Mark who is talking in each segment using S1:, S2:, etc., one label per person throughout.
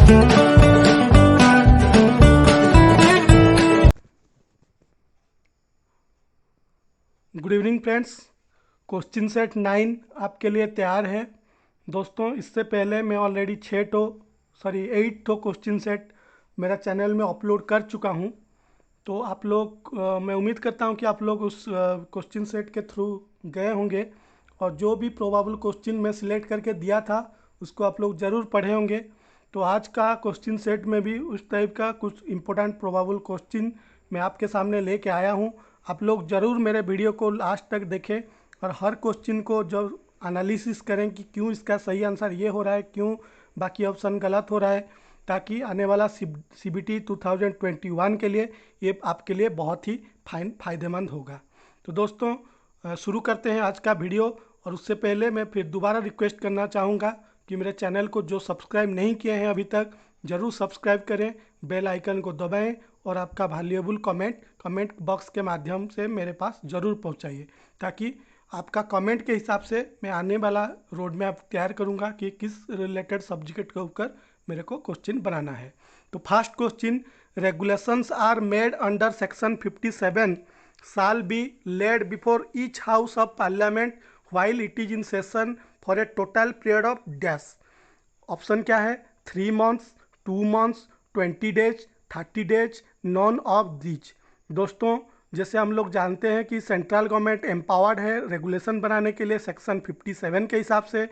S1: Good evening friends, question set 9 आपके लिए तैयार है। दोस्तों, इससे पहले मैं ऑलरेडी 8 क्वेश्चन सेट मेरा चैनल में अपलोड कर चुका हूं। तो आप लोग मैं उम्मीद करता हूं कि आप लोग उस क्वेश्चन सेट के थ्रू गए होंगे और जो भी प्रोबेबल क्वेश्चन मैं सिलेक्ट करके दिया था उसको आप लोग ज़रूर पढ़े होंगे। तो आज का क्वेश्चन सेट में भी उस टाइप का कुछ इम्पोर्टेंट प्रोबेबल क्वेश्चन मैं आपके सामने लेके आया हूं। आप लोग ज़रूर मेरे वीडियो को लास्ट तक देखें और हर क्वेश्चन को जो एनालिसिस करें कि क्यों इसका सही आंसर ये हो रहा है, क्यों बाकी ऑप्शन गलत हो रहा है, ताकि आने वाला CBT 2021 के लिए ये आपके लिए बहुत ही फ़ायदेमंद होगा। तो दोस्तों, शुरू करते हैं आज का वीडियो। और उससे पहले मैं फिर दोबारा रिक्वेस्ट करना चाहूँगा कि मेरे चैनल को जो सब्सक्राइब नहीं किए हैं अभी तक ज़रूर सब्सक्राइब करें, बेल आइकन को दबाएं और आपका वैल्यूएबल कमेंट बॉक्स के माध्यम से मेरे पास ज़रूर पहुंचाइए, ताकि आपका कमेंट के हिसाब से मैं आने वाला रोड मैप तैयार करूंगा कि किस रिलेटेड सब्जेक्ट के ऊपर मेरे को क्वेश्चन बनाना है। तो first question, regulations are made under section 57 shall be laid before each house of parliament while it is in session for a total period of dash। Option क्या है? 3 months, 2 months, 20 days, 30 days, non of these. दोस्तों, जैसे हम लोग जानते हैं कि central government empowered है रेगुलेशन बनाने के लिए सेक्शन 57 के हिसाब से,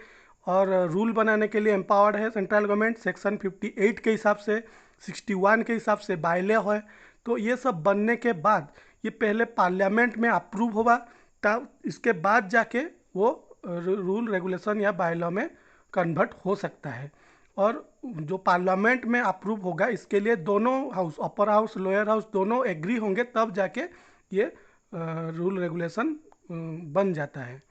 S1: और रूल बनाने के लिए एम्पावर्ड है सेंट्रल गवर्नमेंट सेक्शन 58 के हिसाब से, 61 के हिसाब से बायले है। तो ये सब बनने के बाद ये पहले पार्लियामेंट में अप्रूव होगा, तब इसके बाद जाके वो रूल रेगुलेशन या बायलॉ में कन्वर्ट हो सकता है। और जो पार्लियामेंट में अप्रूव होगा इसके लिए दोनों house, upper house lower house दोनों एग्री होंगे, तब जाके ये रूल रेगुलेशन बन जाता है।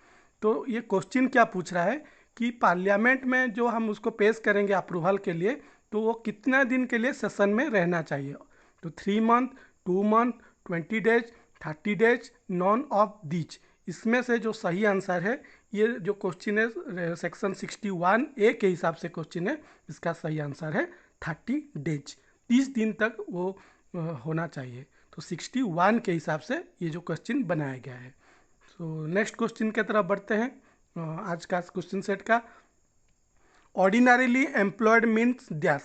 S1: तो ये क्वेश्चन क्या पूछ रहा है कि पार्लियामेंट में जो हम उसको पेश करेंगे अप्रूवल के लिए, तो वो कितना दिन के लिए सेशन में रहना चाहिए। तो 3 month, 2 month, 20 days, 30 days, non of these. इसमें से जो सही आंसर है, ये जो क्वेश्चन है सेक्शन 61A के हिसाब से क्वेश्चन है, इसका सही आंसर है 30 डेज, 30 दिन तक वो होना चाहिए। तो 61 के हिसाब से ये जो क्वेश्चन बनाया गया है। तो नेक्स्ट क्वेश्चन की तरफ बढ़ते हैं। आज का क्वेश्चन सेट का, ordinarily employed means dash,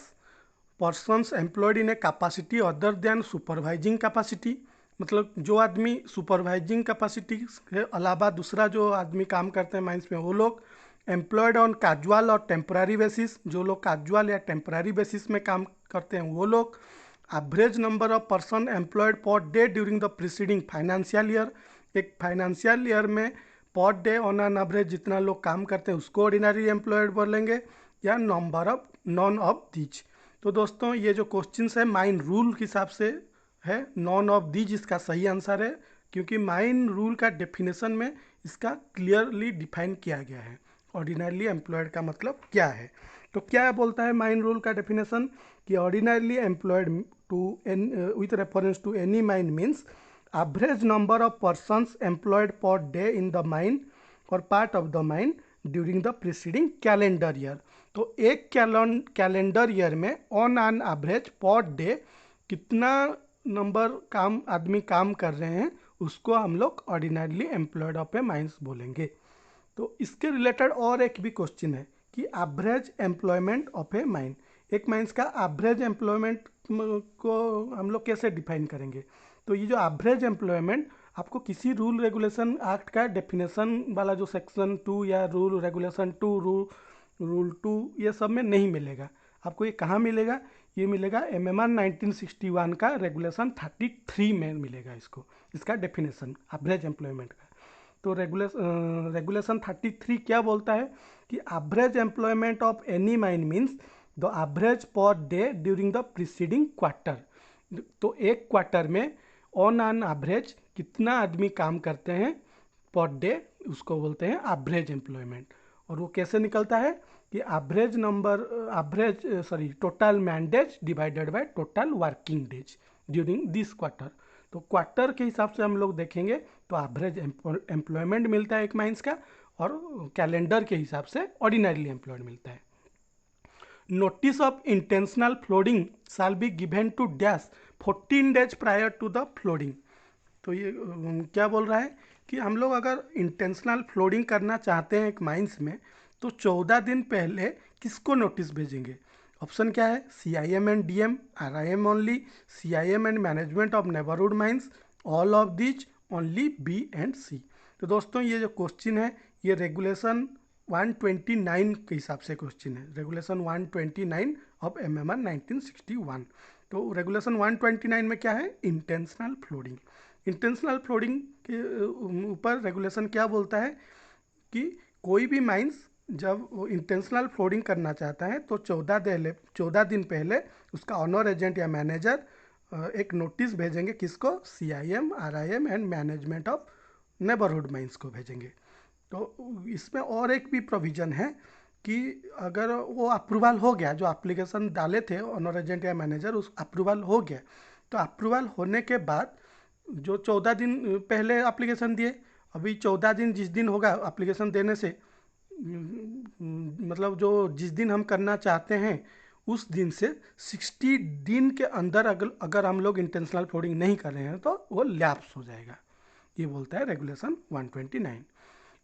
S1: persons employed in a capacity other than supervising capacity. मतलब जो आदमी सुपरवाइजिंग कैपेसिटी के अलावा दूसरा जो आदमी काम करते हैं माइंस में, वो लोग एम्प्लॉयड ऑन कैजुअल और टेम्पररी बेसिस, जो लोग कैजुअल या टेम्पररी बेसिस में काम करते हैं वो लोग। Average number of person employed per day during the preceding financial year, एक फाइनेंशियल ईयर में per day on an average जितना लोग काम करते हैं उसको ऑर्डिनरी एम्प्लॉयड बोलेंगे, या number of non of these. तो दोस्तों, ये जो क्वेश्चन है माइन रूल के हिसाब से है, नॉन ऑफ दीज इसका सही आंसर है, क्योंकि माइन रूल का डेफिनेशन में इसका क्लियरली डिफाइन किया गया है ऑर्डिनरली एम्प्लॉयड का मतलब क्या है। तो क्या बोलता है माइन रूल का डेफिनेशन कि ordinarily employed to with reference to any mine means average number of persons employed per day in the mine और part of the mine during the preceding calendar year. तो एक calendar year में on an average per day कितना number आदमी काम कर रहे हैं उसको हम लोग ordinarily employed of a mines बोलेंगे। तो इसके रिलेटेड और एक भी क्वेश्चन है कि average employment of A mine, एक माइंस का एवरेज एम्प्लॉयमेंट को हम लोग कैसे डिफाइन करेंगे। तो ये जो एवरेज एम्प्लॉयमेंट आपको किसी रूल रेगुलेशन एक्ट का डेफिनेशन वाला जो सेक्शन 2 या रूल रेगुलेशन 2 रूल 2 ये सब में नहीं मिलेगा। आपको ये कहाँ मिलेगा? ये मिलेगा MMR 1961 का रेगुलेशन 33 में मिलेगा इसको, इसका डेफिनेशन एवरेज एम्प्लॉयमेंट का। तो रेगुलेशन 33 क्या बोलता है कि average employment of any mine means the average per day during the preceding quarter. तो एक क्वार्टर में ऑन एन एवरेज कितना आदमी काम करते हैं पर डे, उसको बोलते हैं एवरेज एम्प्लॉयमेंट। और वो कैसे निकलता है कि total man days divided by total working days during this quarter. तो क्वार्टर के हिसाब से हम लोग देखेंगे तो एवरेज एम्प्लॉयमेंट मिलता है एक माइंस का, और कैलेंडर के हिसाब से ऑर्डिनरीली एम्प्लॉयड मिलता है। Notice of intentional flooding shall be given to dash 14 days prior to the flooding. तो ये क्या बोल रहा है कि हम लोग अगर इंटेंशनल फ्लोडिंग करना चाहते हैं एक माइंस में, तो 14 दिन पहले किसको नोटिस भेजेंगे। ऑप्शन क्या है, CIM and DM, RIM only, CIM and management of neighbourhood mines, all of this, only B and C। तो दोस्तों ये जो क्वेश्चन है ये रेगुलेशन 129 के हिसाब से क्वेश्चन है, रेगुलेशन 129 ऑफ MMR 1961। तो रेगुलेशन 129 में क्या है, इंटेंशनल फ्लोडिंग। इंटेंशनल फ्लोडिंग के ऊपर रेगुलेशन क्या बोलता है कि कोई भी माइंस जब वो इंटेंशनल फ्लोडिंग करना चाहता है तो 14 दिन पहले उसका ऑनर एजेंट या मैनेजर एक नोटिस भेजेंगे, किसको, CIM, RIM and management of neighbourhood mines को भेजेंगे। तो इसमें और एक भी प्रोविज़न है कि अगर वो अप्रूवल हो गया, जो एप्लीकेशन डाले थे ऑनर एजेंट या मैनेजर, उस अप्रूवल हो गया, तो अप्रूवल होने के बाद जो 14 दिन पहले एप्लीकेशन दिए, अभी 14 दिन जिस दिन होगा एप्लीकेशन देने से, मतलब जो जिस दिन हम करना चाहते हैं उस दिन से 60 दिन के अंदर अगर हम लोग इंटेंशनल फ्लोडिंग नहीं कर रहे हैं तो वो लैप्स हो जाएगा। ये बोलता है regulation 129।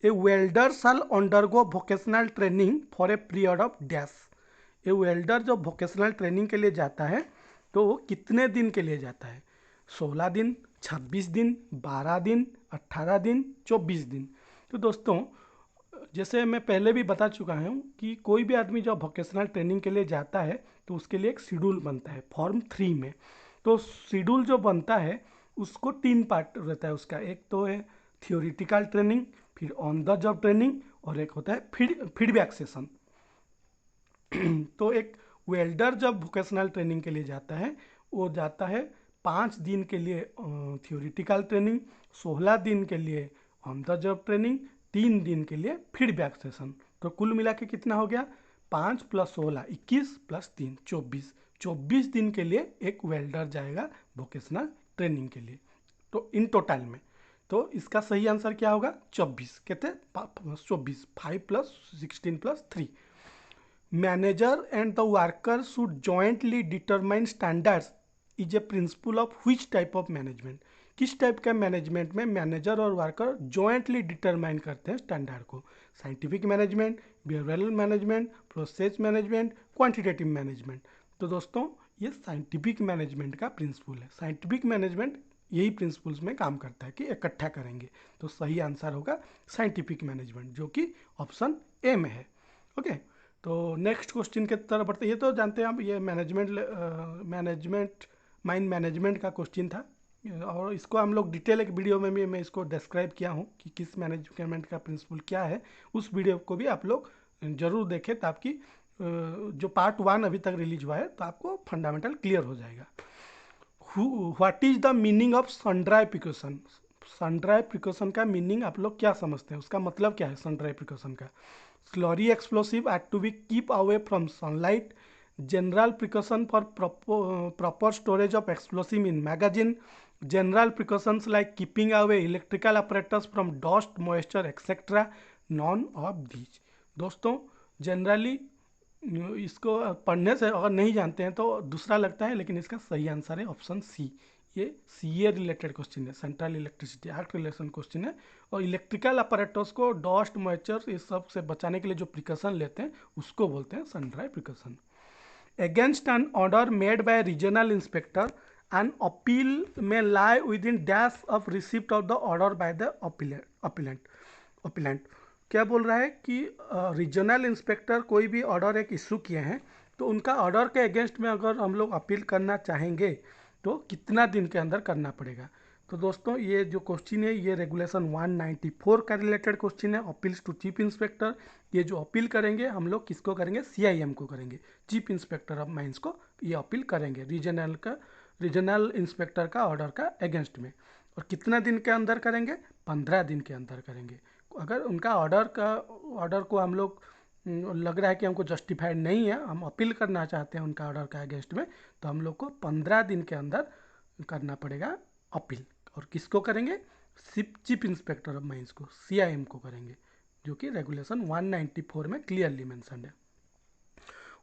S1: A welder shall undergo vocational training for a period of dash. A welder जो वोकेशनल ट्रेनिंग के लिए जाता है तो वो कितने दिन के लिए जाता है, 16 दिन, 26 दिन, 12 दिन, 18 दिन, 24 दिन। तो दोस्तों जैसे मैं पहले भी बता चुका हूँ कि कोई भी आदमी जब वोकेशनल ट्रेनिंग के लिए जाता है तो उसके लिए एक शेड्यूल बनता है फॉर्म 3 में। तो शेड्यूल जो बनता है उसको 3 पार्ट रहता है उसका, एक तो है थियोरिटिकल ट्रेनिंग, फिर ऑन द जॉब ट्रेनिंग, और एक होता है फीडबैक सेशन। तो एक वेल्डर जब वोकेशनल ट्रेनिंग के लिए जाता है वो जाता है 5 दिन के लिए थियोरिटिकल ट्रेनिंग, 16 दिन के लिए ऑन द जॉब ट्रेनिंग, 3 दिन के लिए फीडबैक सेशन। तो कुल मिला के कितना हो गया, 5 + 16 21 + 3 24, 24 दिन के लिए एक वेल्डर जाएगा वोकेशनल ट्रेनिंग के लिए, तो इन टोटल में। तो इसका सही आंसर क्या होगा, 24, कहते हैं 24, 5 + 16 + 3। Manager and the worker should jointly determine standards is a principle of which type of management. किस टाइप का मैनेजमेंट में मैनेजर और वर्कर जॉइंटली डिटरमाइन करते हैं स्टैंडर्ड को, scientific management, behavioural management, process management, quantitative management. तो दोस्तों ये साइंटिफिक मैनेजमेंट का प्रिंसिपल है, साइंटिफिक मैनेजमेंट यही प्रिंसिपल्स में काम करता है कि इकट्ठा करेंगे। तो सही आंसर होगा साइंटिफिक मैनेजमेंट, जो कि ऑप्शन ए में है। ओके, तो नेक्स्ट क्वेश्चन की तरफ बढ़ते। ये तो जानते हैं आप, ये मैनेजमेंट माइंड मैनेजमेंट का क्वेश्चन था, और इसको हम लोग डिटेल एक वीडियो में भी मैं इसको डिस्क्राइब किया हूँ कि किस मैनेजमेंट का प्रिंसिपल क्या है। उस वीडियो को भी आप लोग ज़रूर देखें ताकि जो पार्ट 1 अभी तक रिलीज हुआ है तो आपको फंडामेंटल क्लियर हो जाएगा। What is the meaning of sundry precaution. Sundry precaution का मीनिंग आप लोग क्या समझते हैं, उसका मतलब क्या है सनड्राई प्रिकॉशन का। Slurry explosive are to be keep away from sunlight, general precaution for proper storage of explosive in magazine, general precautions like keeping away electrical apparatus from dust, moisture etcetera, none of these. दोस्तों generally इसको पढ़ने से अगर नहीं जानते हैं तो दूसरा लगता है, लेकिन इसका सही आंसर है ऑप्शन सी। ये CA रिलेटेड क्वेश्चन है, central electricity act relation question है। और इलेक्ट्रिकल अपरेटस को डस्ट, मॉइस्चर इस सब से बचाने के लिए जो प्रिकॉशन लेते हैं उसको बोलते हैं sundry precaution. Against an order made by regional inspector an appeal में lie within dash of receipt of the order by the appellant. क्या बोल रहा है कि रीजनल इंस्पेक्टर कोई भी ऑर्डर एक इशू किए हैं तो उनका ऑर्डर के अगेंस्ट में अगर हम लोग अपील करना चाहेंगे तो कितना दिन के अंदर करना पड़ेगा। तो दोस्तों ये जो क्वेश्चन है ये रेगुलेशन 194 का रिलेटेड क्वेश्चन है, अपील्स टू चीफ इंस्पेक्टर। ये जो अपील करेंगे हम लोग किसको करेंगे, CIM को करेंगे, चीफ इंस्पेक्टर ऑफ माइंस को ये अपील करेंगे रीजनल इंस्पेक्टर का ऑर्डर का अगेंस्ट में। और कितना दिन के अंदर करेंगे, 15 दिन के अंदर करेंगे। अगर उनका ऑर्डर को हम लोग लग रहा है कि हमको जस्टिफाइड नहीं है, हम अपील करना चाहते हैं उनका ऑर्डर का अगेंस्ट में, तो हम लोग को 15 दिन के अंदर करना पड़ेगा अपील। और किसको करेंगे, चीफ इंस्पेक्टर ऑफ माइंस को, CIM को करेंगे, जो कि रेगुलेशन 194 में क्लियरली मेंशन्ड है।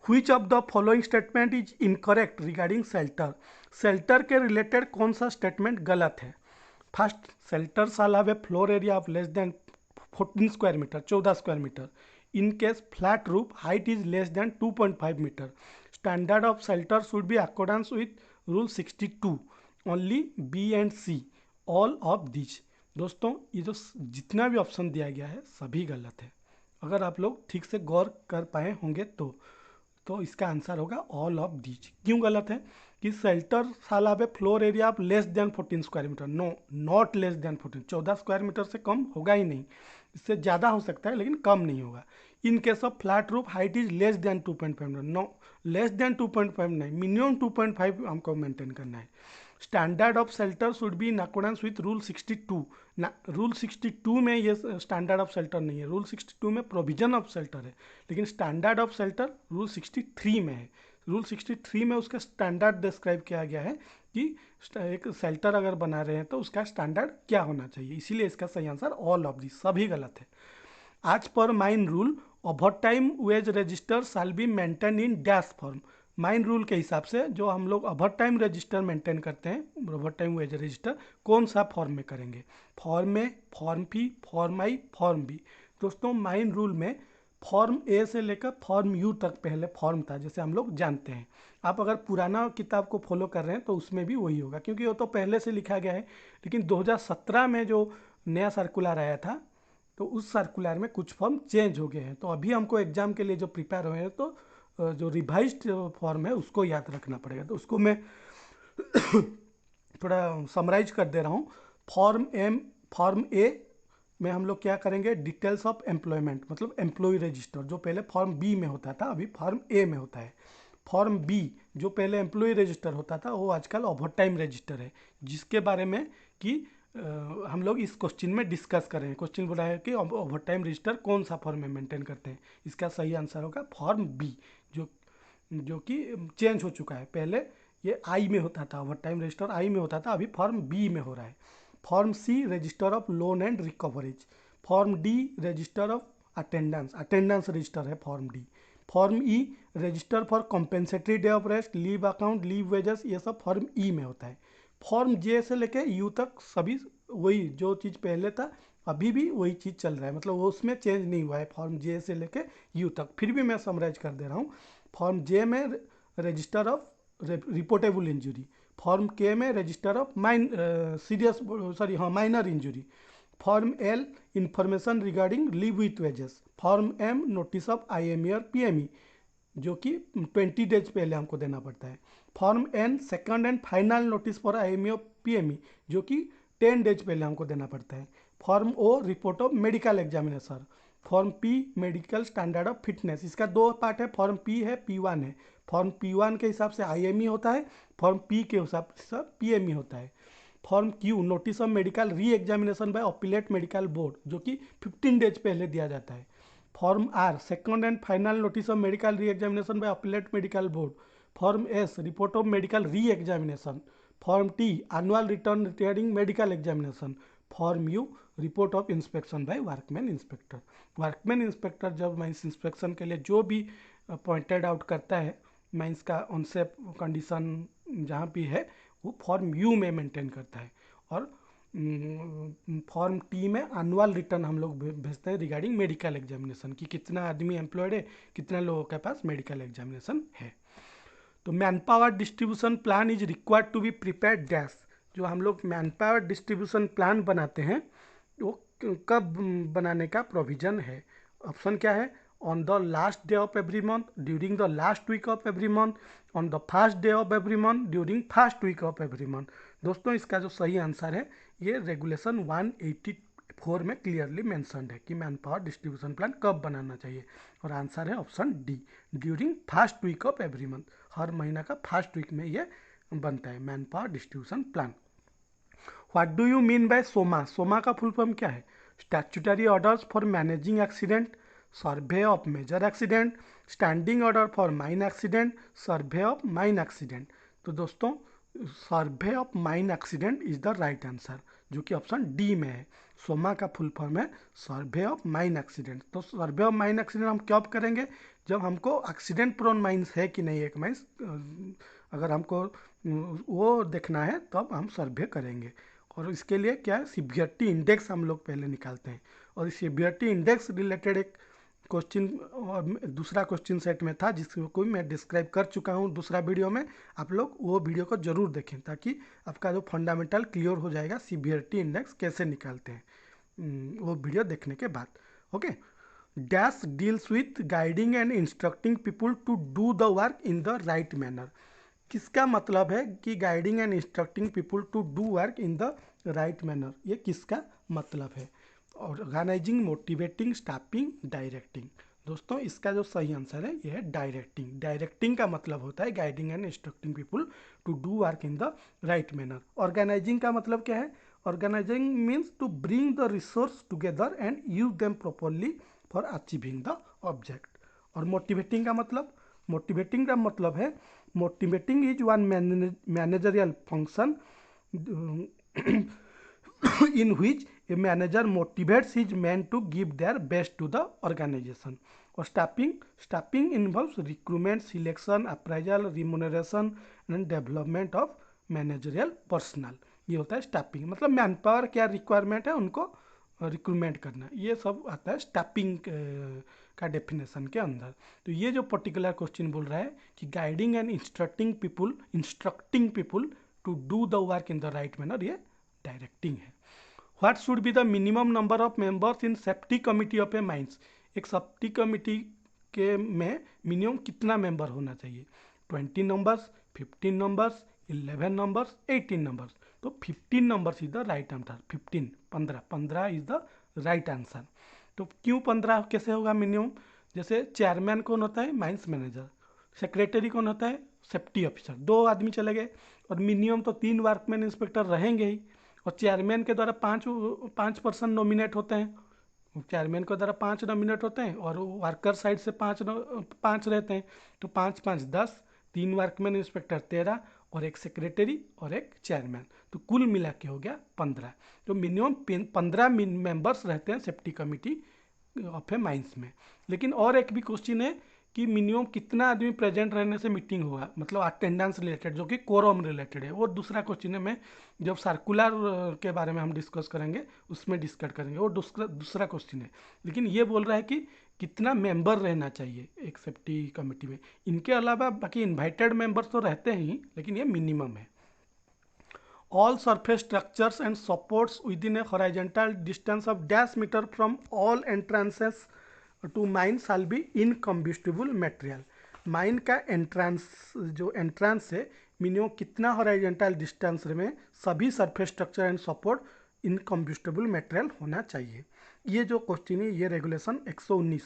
S1: Which of the following statement is incorrect regarding shelter. Shelter के रिलेटेड कौन सा स्टेटमेंट गलत है? First, shelter shall have a floor area of less than 14 square metre, 14 square metre. In case flat roof height is less than 2.5 metre. Standard of shelter should be accordance with rule 62। Only B and C, all of this. दोस्तों ये जो जितना भी option दिया गया है सभी गलत है। अगर आप लोग ठीक से गौर कर पाए होंगे तो इसका आंसर होगा ऑल ऑफ दीज। क्यों गलत है? कि shelter shall have a floor area of less than 14 square metre. No, not less than 14। 14 square metre से कम होगा ही नहीं, इससे ज़्यादा हो सकता है लेकिन कम नहीं होगा। In case of flat roof height is less than 2.5 metre. No, less than 2.5 नहीं, मिनिमम 2.5 हमको मेंटेन करना है। Standard of shelter should be in accordance with rule 62 ना। रूल 62 में ये स्टैंडर्ड ऑफ शेल्टर नहीं है, रूल 62 में प्रोविजन ऑफ शेल्टर है, लेकिन स्टैंडर्ड ऑफ शेल्टर रूल 63 में है। रूल 63 में उसका स्टैंडर्ड डिस्क्राइब किया गया है कि एक शेल्टर अगर बना रहे हैं तो उसका स्टैंडर्ड क्या होना चाहिए, इसीलिए इसका सही आंसर ऑल ऑफ दी, सभी गलत है। आज पर mine rule overtime wage register shall be maintain in dash form. Mine rule के हिसाब से जो हम लोग ओवर टाइम रजिस्टर मेंटेन करते हैं, ओवर टाइम वेज रजिस्टर कौन सा फॉर्म में करेंगे? Form A, form P, form I, form B. दोस्तों माइन रूल में फॉर्म ए से लेकर फॉर्म यू तक पहले फॉर्म था, जैसे हम लोग जानते हैं। आप अगर पुराना किताब को फॉलो कर रहे हैं तो उसमें भी वही होगा, क्योंकि वो तो पहले से लिखा गया है। लेकिन 2017 में जो नया सर्कुलर आया था तो उस सर्कुलर में कुछ फॉर्म चेंज हो गए हैं। तो अभी हमको एग्जाम के लिए जो प्रिपेयर हुए हैं तो जो रिवाइज्ड फॉर्म है उसको याद रखना पड़ेगा। तो उसको मैं थोड़ा समराइज कर दे रहा हूँ। फॉर्म ए में हम लोग क्या करेंगे? डिटेल्स ऑफ एम्प्लॉयमेंट, मतलब एम्प्लॉय रजिस्टर, जो पहले फॉर्म बी में होता था अभी फॉर्म ए में होता है। फॉर्म बी जो पहले एम्प्लॉय रजिस्टर होता था वो आजकल ओवर टाइम रजिस्टर है, जिसके बारे में कि हम लोग इस क्वेश्चन में डिस्कस करें। क्वेश्चन बोला है कि ओवर टाइम रजिस्टर कौन सा फॉर्म में मेंटेन करते हैं। इसका सही आंसर होगा फॉर्म बी, जो कि चेंज हो चुका है। पहले ये आई में होता था, ओवर टाइम रजिस्टर आई में होता था, अभी फॉर्म बी में हो रहा है। Form C register of loan and recoveries. Form D register of attendance, attendance register है form D. Form E register for compensatory day of rest, leave account, leave wages, ये सब फॉर्म ई में होता है। फॉर्म जे से लेके यू तक सभी वही, जो चीज़ पहले था अभी भी वही चीज़ चल रहा है, मतलब वो उसमें चेंज नहीं हुआ है फॉर्म जे से लेके यू तक। फिर भी मैं समराइज कर दे रहा हूँ। फॉर्म जे में register of reportable injury. Form K में register of minor injury. Form L information regarding leave with wages. Form M notice of IME और PME, जो कि 20 डेज पहले हमको देना पड़ता है। Form N second and final notice for IME और PME, जो कि 10 डेज पहले हमको देना पड़ता है। Form O report of medical examination. Form P medical standard of fitness. इसका दो पार्ट है, फॉर्म पी है, P1 है। फॉर्म P1 के हिसाब से IME होता है, फॉर्म पी के हिसाब से PME होता है। Form Q notice of medical re examination by appellate medical board, जो कि 15 डेज पहले दिया जाता है। Form R second and final notice of medical re examination by appellate medical board. Form S report of medical re examination. Form T annual return regarding medical examination. Form U report of inspection by workman inspector. Workman inspector जब mines inspection के लिए जो भी pointed out करता है mines का unsafe condition जहाँ भी है, वो फॉर्म यू में मेंटेन करता है। और फॉर्म टी में एनुअल रिटर्न हम लोग भेजते हैं रिगार्डिंग मेडिकल एग्जामिनेशन, कि कितना आदमी एम्प्लॉयड है, कितना लोगों के पास मेडिकल एग्जामिनेशन है। तो man power distribution plan is required to be prepared dash. जो हम लोग मैन पावर डिस्ट्रीब्यूशन प्लान बनाते हैं वो कब बनाने का प्रोविजन है? ऑप्शन क्या है? On the last day of every month, during the last week of every month, on the first day of every month, during first week of every month. दोस्तों इसका जो सही आंसर है ये रेगुलेशन 184 में क्लियरली मेंशन्ड है कि man power distribution plan कब बनाना चाहिए, और आंसर है option D, during first week of every month. हर महीना का फर्स्ट वीक में ये बनता है man power distribution plan. What do you mean by SOMA? SOMA का फुल फॉर्म क्या है? Statutory orders for managing accident, survey of major accident, standing order for mine accident, survey of mine accident. तो दोस्तों survey of mine accident is the right answer, जो कि option D में है। सोमा का फुल फॉर्म है सर्वे ऑफ माइन एक्सीडेंट। तो सर्वे of mine accident हम कब करेंगे, जब हमको एक्सीडेंट प्रोन माइंस है कि नहीं एक माइंस, अगर हमको वो देखना है तब हम सर्वे करेंगे। और इसके लिए क्या है, सीवियरिटी इंडेक्स हम लोग पहले निकालते हैं। और इस सीवियरिटी इंडेक्स रिलेटेड एक क्वेश्चन और दूसरा क्वेश्चन सेट में था जिसको मैं डिस्क्राइब कर चुका हूँ दूसरा वीडियो में। आप लोग वो वीडियो को ज़रूर देखें ताकि आपका जो फंडामेंटल क्लियर हो जाएगा सीवियरिटी इंडेक्स कैसे निकालते हैं, वो वीडियो देखने के बाद। Okay, dash deals with guiding and instructing people to do the work in the right manner. किसका मतलब है कि guiding and instructing people to do work in the right manner, ये किसका मतलब है। Organising, motivating, staffing, directing. दोस्तों इसका जो सही आंसर है ये है डायरेक्टिंग। डायरेक्टिंग का मतलब होता है guiding and instructing people to do work in the right manner. Organising का मतलब क्या है, organising means to bring the resource together and use them properly for achieving the object. और मोटिवेटिंग का मतलब, मोटिवेटिंग का मतलब है motivating is one managerial function in which a manager motivates his men to give their best to the organization. और staffing involves recruitment, selection, appraisal, remuneration and development of managerial personnel. ये होता है staffing, मतलब man power क्या requirement है उनको recruitment करना, ये सब आता है स्टाफिंग का डेफिनेशन के अंदर। तो ये जो पर्टिकुलर क्वेश्चन बोल रहा है कि guiding and instructing people to do the work in the right manner, ये डायरेक्टिंग है। What should be the minimum number of members in safety committee of a mines. एक सेफ्टी कमिटी के में minimum कितना मेंबर होना चाहिए, 20 numbers, 15 numbers, 11 numbers, 18 numbers. तो 15 numbers is the right answer. 15 is the right answer. तो क्यों 15 कैसे होगा मिनिमम, जैसे चेयरमैन कौन होता है, माइंस मैनेजर, सेक्रेटरी कौन होता है, सेफ्टी ऑफिसर, 2 आदमी चले गए। और मिनिमम तो 3 वर्कमैन इंस्पेक्टर रहेंगे ही। और चेयरमैन के द्वारा पाँच पर्सन नॉमिनेट होते हैं, चेयरमैन के द्वारा 5 नॉमिनेट होते हैं और वर्कर साइड से 5 रहते हैं। तो 5 5 10, 3 वर्कमैन इंस्पेक्टर 13 और एक सेक्रेटरी और एक चेयरमैन, तो कुल मिला के हो गया 15। तो मिनिमम 15 मेंबर्स रहते हैं safety committee of a mines में। लेकिन और एक भी क्वेश्चन है कि मिनिमम कितना आदमी प्रेजेंट रहने से मीटिंग होगा, मतलब अटेंडेंस रिलेटेड, जो कि कोरम रिलेटेड है। वो दूसरा क्वेश्चन है, मैं जब सर्कुलर के बारे में हम डिस्कस करेंगे उसमें डिस्कस करेंगे, वो दूसरा क्वेश्चन है। लेकिन ये बोल रहा है कि कितना मेंबर रहना चाहिए एक सेफ्टी कमेटी में। इनके अलावा बाकी इन्वाइटेड मेंबर्स तो रहते ही, लेकिन ये मिनिमम है। All surface structures and supports within a horizontal distance of dash meter from all entrances to mine shall be incombustible material. Mine का एंट्रांस, जो एंट्रांस है, मिनिमम कितना हॉरिजॉन्टल डिस्टेंस में सभी surface structure and support इनकम्बस्टिबल material होना चाहिए। ये जो क्वेश्चन है ये रेगुलेशन 119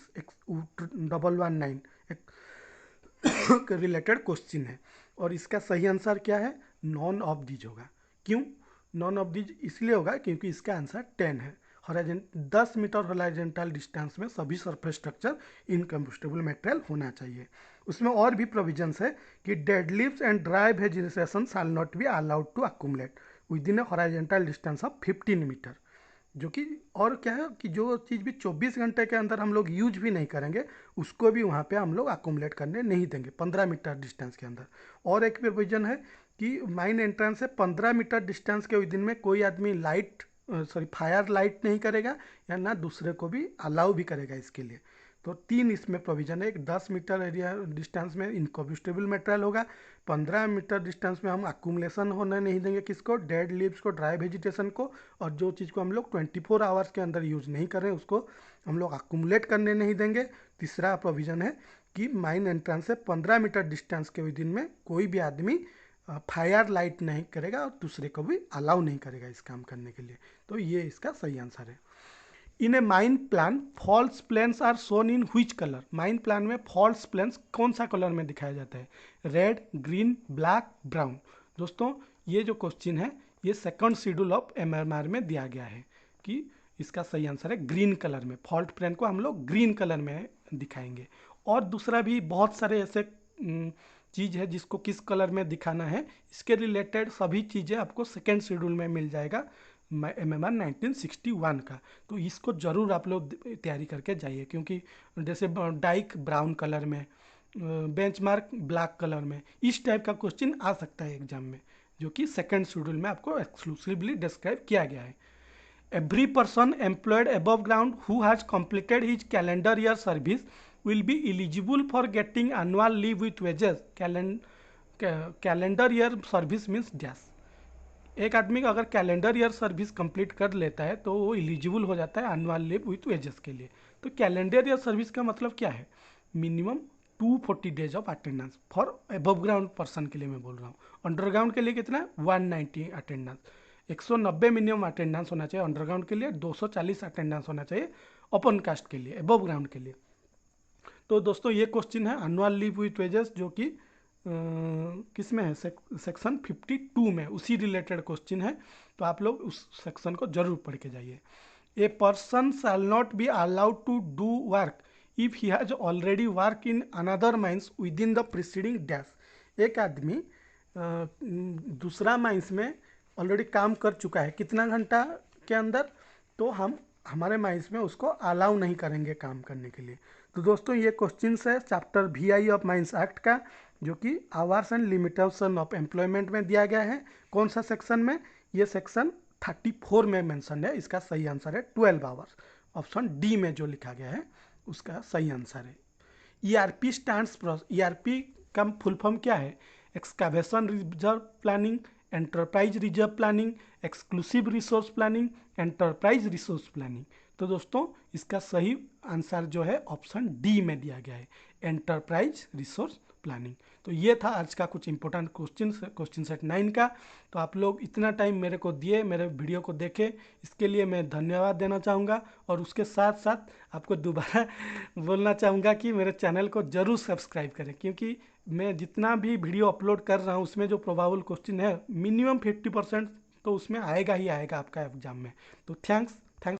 S1: रिलेटेड क्वेश्चन है। और इसका सही आंसर क्या है, नॉन ऑफ दीज होगा। क्यों नॉन ऑफ दीज, इसलिए होगा क्योंकि इसका आंसर 10 है। 10 मीटर हॉरिजॉन्टल डिस्टेंस में सभी सरफेस स्ट्रक्चर इनकम्बस्टिबल मटेरियल होना चाहिए। उसमें और भी प्रोविजंस है कि dead leaves and dry vegetation shall not be allowed to accumulate within a horizontal distance of 15 metre. जो कि और क्या है कि जो चीज़ भी 24 घंटे के अंदर हम लोग यूज भी नहीं करेंगे उसको भी वहाँ पे हम लोग अकोमोडेट करने नहीं देंगे 15 मीटर डिस्टेंस के अंदर। और एक प्रोविजन है कि माइन एंट्रेंस से 15 मीटर डिस्टेंस के विदिन में कोई आदमी फायर लाइट नहीं करेगा या ना दूसरे को भी अलाउ भी करेगा इसके लिए। तो 3 इसमें प्रोविजन है। एक 10 मीटर एरिया डिस्टेंस में इनकम्बस्टिबल मटेरियल होगा, 15 मीटर डिस्टेंस में हम अक्यूमुलेशन होने नहीं देंगे किसको, डेड लीव्स को, ड्राई वेजिटेशन को। और जो चीज़ को हम लोग 24 आवर्स के अंदर यूज नहीं कर रहे हैं उसको हम लोग अक्यूमुलेट करने नहीं देंगे। तीसरा प्रोविजन है कि माइन एंट्रेंस से 15 मीटर डिस्टेंस के विदिन में कोई भी आदमी फायर लाइट नहीं करेगा और दूसरे को भी अलाउ नहीं करेगा इस काम करने के लिए। तो ये इसका सही आंसर है। In a mine plan faults planes are shown in which colour. Mine plan में फॉल्स प्लेन्स कौन सा कलर में दिखाया जाता है, रेड, ग्रीन, ब्लैक, ब्राउन। दोस्तों ये जो क्वेश्चन है ये सेकंड शेड्यूल ऑफ एमएमआर में दिया गया है कि इसका सही आंसर है ग्रीन कलर में। फॉल्ट प्लेन को हम लोग ग्रीन कलर में दिखाएंगे। और दूसरा भी बहुत सारे ऐसे चीज़ है जिसको किस कलर में दिखाना है, इसके रिलेटेड सभी चीज़ें आपको सेकेंड शेड्यूल में मिल जाएगा MMR 1961 का। तो इसको ज़रूर आप लोग तैयारी करके जाइए, क्योंकि जैसे डाइक ब्राउन कलर में, बेंचमार्क ब्लैक कलर में, इस टाइप का क्वेश्चन आ सकता है एग्जाम में, जो कि सेकंड शेड्यूल में आपको एक्सक्लूसिवली डिस्क्राइब किया गया है। Every person employed above ground who has completed his calendar year service will be eligible for getting annual leave with wages. Calendar year service means dash. एक आदमी का अगर कैलेंडर ईयर सर्विस कंप्लीट कर लेता है तो वो एलिजिबल हो जाता है एनुअल लीव विथ वेजेस के लिए। तो कैलेंडर ईयर सर्विस का मतलब क्या है? Minimum 240 days of attendance for above ground person के लिए मैं बोल रहा हूँ। अंडरग्राउंड के लिए कितना? 190 अटेंडेंस। 190 मिनिमम अटेंडेंस होना चाहिए अंडरग्राउंड के लिए, 240 अटेंडेंस होना चाहिए ओपन कास्ट के लिए, एबव ग्राउंड के लिए। तो दोस्तों ये क्वेश्चन है एनुअल लीव विथ वेजेस, जो कि किस में है? सेक्शन 52 में, उसी रिलेटेड क्वेश्चन है। तो आप लोग उस सेक्शन को जरूर पढ़ के जाइए। A person shall not be allowed to do work if he has already work in another mines within the preceding dash. एक आदमी दूसरा माइंस में ऑलरेडी काम कर चुका है, कितना घंटा के अंदर, तो हम हमारे माइंस में उसको अलाउ नहीं करेंगे काम करने के लिए। तो दोस्तों ये क्वेश्चन है chapter VI of mines act का, जो कि hours and limitation of employment में दिया गया है। कौन सा सेक्शन में? ये सेक्शन 34 में मेंशन है। इसका सही आंसर है 12 आवर्स। ऑप्शन डी में जो लिखा गया है उसका सही आंसर है। ERP स्टैंड्स फॉर, ERP का फुल फॉर्म क्या है? Excavation reserve planning, enterprise reserve planning, exclusive resource planning, enterprise resource planning. तो दोस्तों इसका सही आंसर जो है ऑप्शन डी में दिया गया है, एंटरप्राइज रिसोर्स प्लानिंग। तो ये था आज का कुछ इंपॉर्टेंट क्वेश्चन सेट 9 का। तो आप लोग इतना टाइम मेरे को दिए, मेरे वीडियो को देखे, इसके लिए मैं धन्यवाद देना चाहूँगा। और उसके साथ साथ आपको दोबारा बोलना चाहूँगा कि मेरे चैनल को ज़रूर सब्सक्राइब करें, क्योंकि मैं जितना भी वीडियो अपलोड कर रहा हूँ उसमें जो प्रोबेबल क्वेश्चन है मिनिमम 50% तो उसमें आएगा ही आएगा आपका एग्जाम में। तो थैंक्स।